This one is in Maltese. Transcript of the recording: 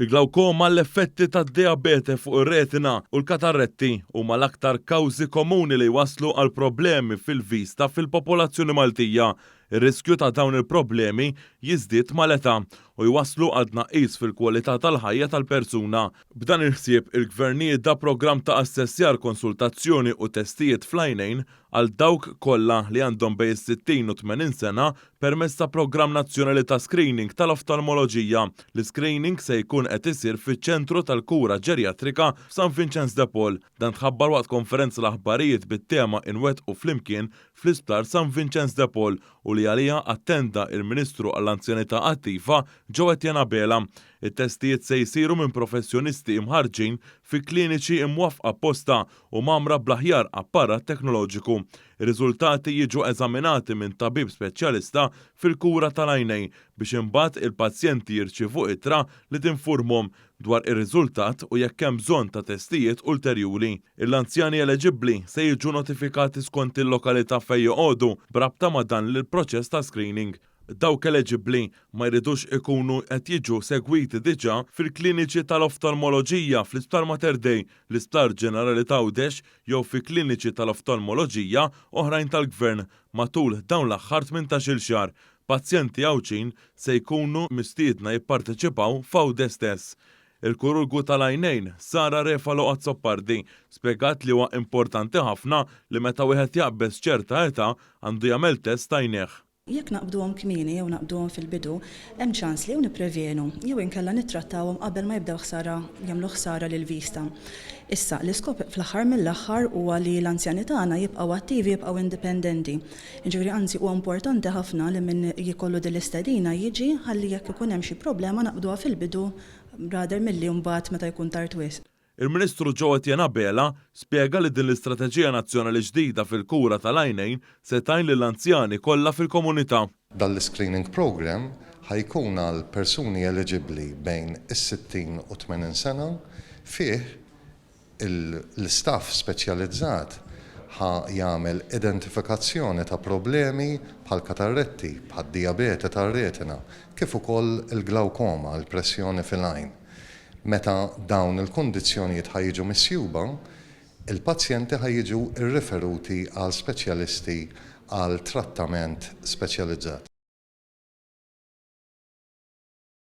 Il-glawkoma l-effetti tad-diabete fuq ir-retina u l-katarretti huma l-aktar kawżi komuni li waslu għal problemi fil-vista fil-popolazzjoni Maltija. Ir-riskju ta' dawn il-problemi jiżdied mal-età u jwaslu għal tnaqqis fil-kwalità tal-ħajja tal-persuna. B'dan il-ħsieb il-gvernijiet da programm ta' assessjar, konsultazzjoni u testijiet fl-għajnejn għal dawk kollha li għandhom bejn 60 u 80 sena permezz ta' programm nazzjonali ta' screening tal-oftalmoloġija. L-screening se jkun qed isir fiċ-ċentru tal-kura ġerjatrika f'San Vincenz de Paul. Dan tħabbar waqt konferenza l-aħbarijiet bit-tema inwettqu flimkien fl-Isptar San Vincenz de Paul u li għalija attenda il-Ministru għall-Anzjanità Attiva Joe Etienne Abela. It-testijiet se jsiru minn professjonisti imħarġin fi kliniċi imwafqa apposta u mamra bl-aħjar apparat teknoloġiku. Ir-riżultati jiġu eżaminati minn tabib speċjalista fil-kura tal-għajnejn biex imbagħad il-pazjenti jirċievu ittra li tinfurmhom dwar ir-riżultat u jekk hemm bżonn ta' testijiet ulterjuri. L-anzjani eliġibbli se jiġu notifikati skont il-lokalità fejn joqogħdu brabta ma' dan il-proċess ta' screening. Dawk eliġibbli ma jridux ikunu qed jiġu segwiti diġà fil-kliniċi tal-oftalmoloġija fl-Isptar Mater Dei, l-Isptar Ġenerali ta' Għawdex jew fi kliniċi tal-oftalmoloġija oħrajn tal-Gvern matul dawn l-aħħar 18-il xahar. Pazjenti għawċin se jkunu mistiedna jipparteċipaw f'Għawdex stess. Il-kururgu tal-għajnejn Sara Refalo Azzoppardi spjegat li huwa importanti ħafna li meta wieħed jaqbeż ċerta età għandu jagħmel test ta' għajnejh. Jekk naqbduhom kmieni jew naqbduhom fil-bidu, hemm ċans li nipprevenu jew inkella nittrattawhom qabel ma jibdew jagħmlu ħsara lill-vista. Issa l-iskop fl-aħħar mill-aħħar huwa li l-anzjani tagħna jibqgħu attivi, jibqgħu indipendenti. Jiġifieri anzi huwa importanti ħafna li min jkollu din l-istedina jiġi ħalli jekk ikun hemm xi problema naqbduha fil-bidu rather milli mbagħad meta jkun tard wisq. Il-Ministru Joe Etienne Abela spjega li din l-istrateġija nazzjonali ġdida fil-kura tal-għajnejn se tgħin lill-anzjani kollha fil-komunità. Dan l-screening program ħajkun għal persuni eligibbli bejn is-60 u 80 sena fih l-istaff speċjalizzat ħa jagħmel identifikazzjoni ta' problemi bħal katarretti, bħal diabete tar-retina, kif ukoll il-glawkoma, l-pressjoni fil-għajn. Meta dawn il-kondizzjonijiet ħajġu misjuba, il-pazjenti ħajġu irriferuti għal speċjalisti għal trattament speċjalizzat.